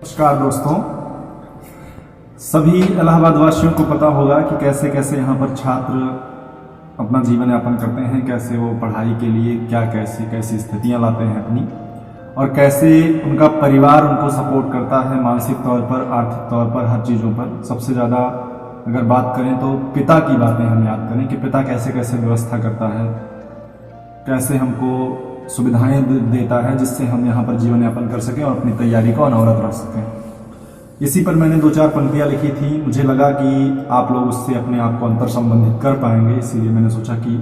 नमस्कार दोस्तों, सभी इलाहाबाद वासियों को पता होगा कि कैसे कैसे यहाँ पर छात्र अपना जीवन यापन करते हैं, कैसे वो पढ़ाई के लिए क्या कैसी कैसी स्थितियाँ लाते हैं अपनी, और कैसे उनका परिवार उनको सपोर्ट करता है मानसिक तौर पर, आर्थिक तौर पर, हर चीज़ों पर। सबसे ज़्यादा अगर बात करें तो पिता की बातें हम याद करें कि पिता कैसे कैसे व्यवस्था करता है, कैसे हमको सुविधाएं देता है जिससे हम यहाँ पर जीवन यापन कर सकें और अपनी तैयारी को अनवरत रख सकें। इसी पर मैंने 2-4 पंक्तियाँ लिखी थी। मुझे लगा कि आप लोग उससे अपने आप को अंतर संबंधित कर पाएंगे, इसीलिए मैंने सोचा कि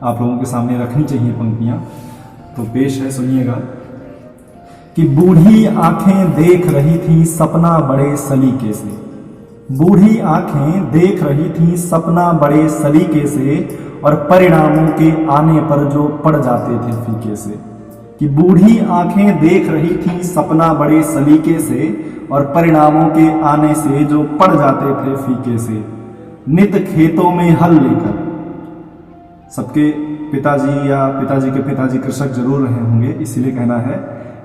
आप लोगों के सामने रखनी चाहिए पंक्तियाँ। तो पेश है, सुनिएगा कि बूढ़ी आंखें देख रही थी सपना बड़े सलीके से, बूढ़ी आंखें देख रही थी सपना बड़े सलीके से, और परिणामों के आने पर जो पड़ जाते थे फीके से। कि बूढ़ी आंखें देख रही थी सपना बड़े सलीके से, और परिणामों के आने से जो पड़ जाते थे फीके से। नित खेतों में हल लेकर, सबके पिताजी या पिताजी के पिताजी कृषक जरूर रहे होंगे, इसीलिए कहना है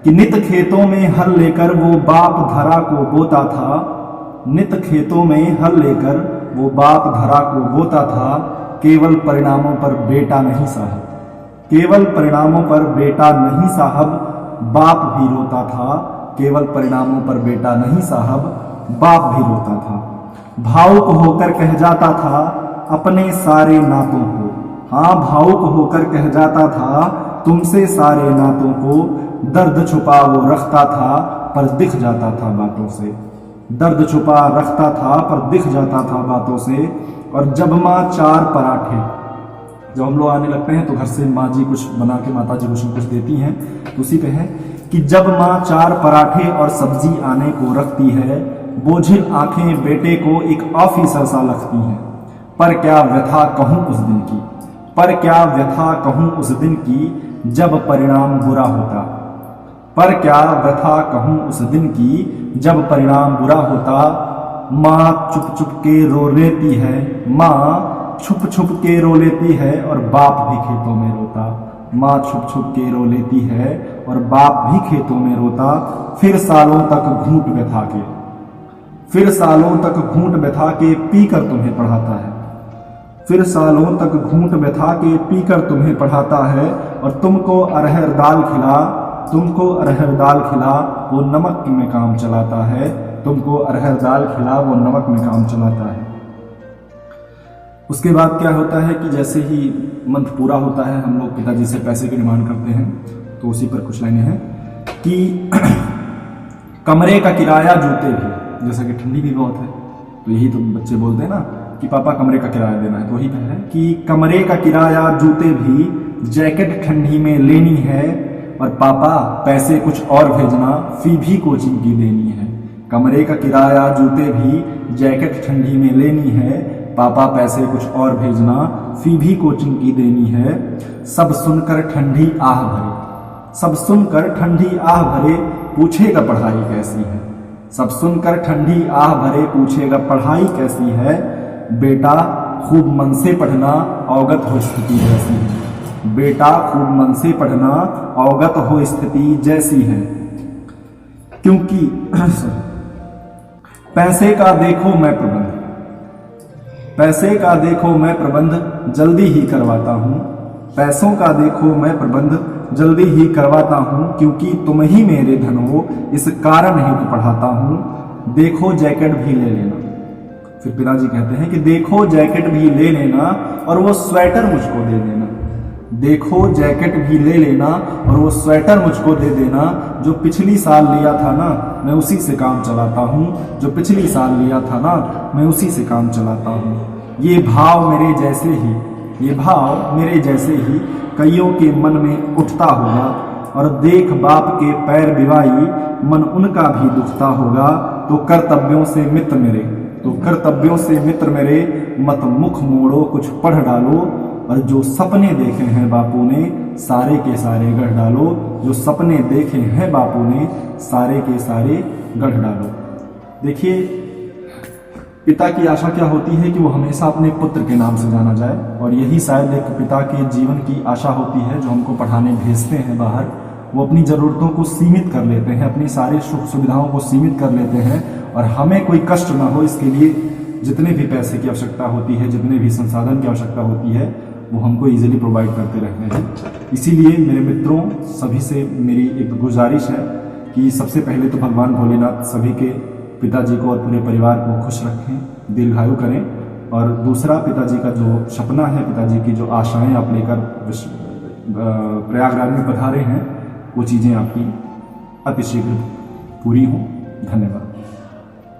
कि नित खेतों में हल लेकर वो बाप धरा को बोता था, नित खेतों में हल लेकर वो बाप धरा को बोता था। केवल परिणामों पर बेटा नहीं साहब, केवल परिणामों पर बेटा नहीं साहब, बाप भी रोता था। केवल परिणामों पर बेटा नहीं साहब, बाप भी रोता था। भावुक होकर कह जाता था अपने सारे नातों को, हाँ भावुक होकर कह जाता था तुमसे सारे नातों को। दर्द छुपा वो रखता था पर दिख जाता था बातों से, दर्द छुपा रखता था पर दिख जाता था बातों से। और जब माँ 4 पराठे, जब हम लोग आने लगते हैं तो घर से माँ जी कुछ बना के माता जी कुछ न कुछ देती हैं, तो उसी पे है कि जब माँ 4 पराठे और सब्जी आने को रखती है, बोझिल आंखें बेटे को एक ऑफिसर सा लगती हैं। पर क्या व्यथा कहूँ उस दिन की, पर क्या व्यथा कहूँ उस दिन की जब परिणाम बुरा होता, पर क्या व्यथा कहूँ उस दिन की जब परिणाम बुरा होता। माँ छुप छुप के रो लेती है, माँ छुप छुप के रो लेती है और बाप भी खेतों में रोता। माँ छुप छुप के रो लेती है और बाप भी खेतों में रोता। फिर सालों तक घूंट व्यथा के, फिर सालों तक घूंट व्यथा के पीकर तुम्हें पढ़ाता है, फिर सालों तक घूंट व्यथा के पीकर तुम्हें पढ़ाता है। और तुमको अरहर दाल खिला, तुमको अरहर दाल खिला वो नमक में काम चलाता है, तुमको अरहर दाल खिला वो नमक में काम चलाता है। उसके बाद क्या होता है कि जैसे ही मंथ पूरा होता है हम लोग पिताजी से पैसे की डिमांड करते हैं, तो उसी पर कुछ लाइनें हैं कि कमरे का किराया जूते भी, जैसा कि ठंडी भी बहुत है तो यही तो बच्चे बोलते हैं ना कि पापा कमरे का किराया देना है, तो वही पे है कि कमरे का किराया जूते भी, जैकेट ठंडी में लेनी है, और पापा पैसे कुछ और भेजना, फी भी कोचिंग की देनी है। कमरे का किराया जूते भी, जैकेट ठंडी में लेनी है, पापा पैसे कुछ और भेजना, फी भी कोचिंग की देनी है। सब सुनकर ठंडी आह भरे, सब सुनकर ठंडी आह भरे पूछेगा पढ़ाई कैसी है, सब सुनकर ठंडी आह भरे पूछेगा पढ़ाई कैसी है। बेटा खूब मन से पढ़ना अवगत हो स्थिति जैसी है, बेटा खूब मन से पढ़ना अवगत हो स्थिति जैसी है। क्योंकि पैसे का देखो मैं प्रबंध, पैसे का देखो मैं प्रबंध जल्दी ही करवाता हूँ, पैसों का देखो मैं प्रबंध जल्दी ही करवाता हूँ। क्योंकि तुम ही मेरे धन हो इस कारण ही तो पढ़ाता हूँ। देखो जैकेट भी ले लेना, फिर पिताजी कहते हैं कि देखो जैकेट भी ले लेना और वो स्वेटर मुझको दे देना, देखो जैकेट भी ले लेना और वो स्वेटर मुझको दे देना। जो पिछली साल लिया था ना मैं उसी से काम चलाता हूँ, जो पिछली साल लिया था ना मैं उसी से काम चलाता हूँ। ये भाव मेरे जैसे ही, ये भाव मेरे जैसे ही कईयों के मन में उठता होगा, और देख बाप के पैर बिवाई मन उनका भी दुखता होगा। तो कर्तव्यों से मित्र मेरे, तो कर्तव्यों से मित्र मेरे मत मुख मोड़ो कुछ पढ़ डालो, और जो सपने देखे हैं बापू ने सारे के सारे गढ़ डालो, जो सपने देखे हैं बापू ने सारे के सारे गढ़ डालो। देखिए पिता की आशा क्या होती है कि वो हमेशा अपने पुत्र के नाम से जाना जाए, और यही शायद एक पिता के जीवन की आशा होती है जो हमको पढ़ाने भेजते हैं बाहर, वो अपनी ज़रूरतों को सीमित कर लेते हैं, अपनी सारी सुख सुविधाओं को सीमित कर लेते हैं, और हमें कोई कष्ट ना हो इसके लिए जितने भी पैसे की आवश्यकता होती है, जितने भी संसाधन की आवश्यकता होती है, वो हमको इजीली प्रोवाइड करते रहते हैं। इसीलिए मेरे मित्रों, सभी से मेरी एक गुजारिश है कि सबसे पहले तो भगवान भोलेनाथ सभी के पिताजी को और पूरे परिवार को खुश रखें, दीर्घायु करें, और दूसरा पिताजी का जो सपना है, पिताजी की जो आशाएं आप लेकर प्रयागराज में पधारे हैं, वो चीज़ें आपकी अतिशीघ्र पूरी हों। धन्यवाद,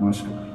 नमस्कार।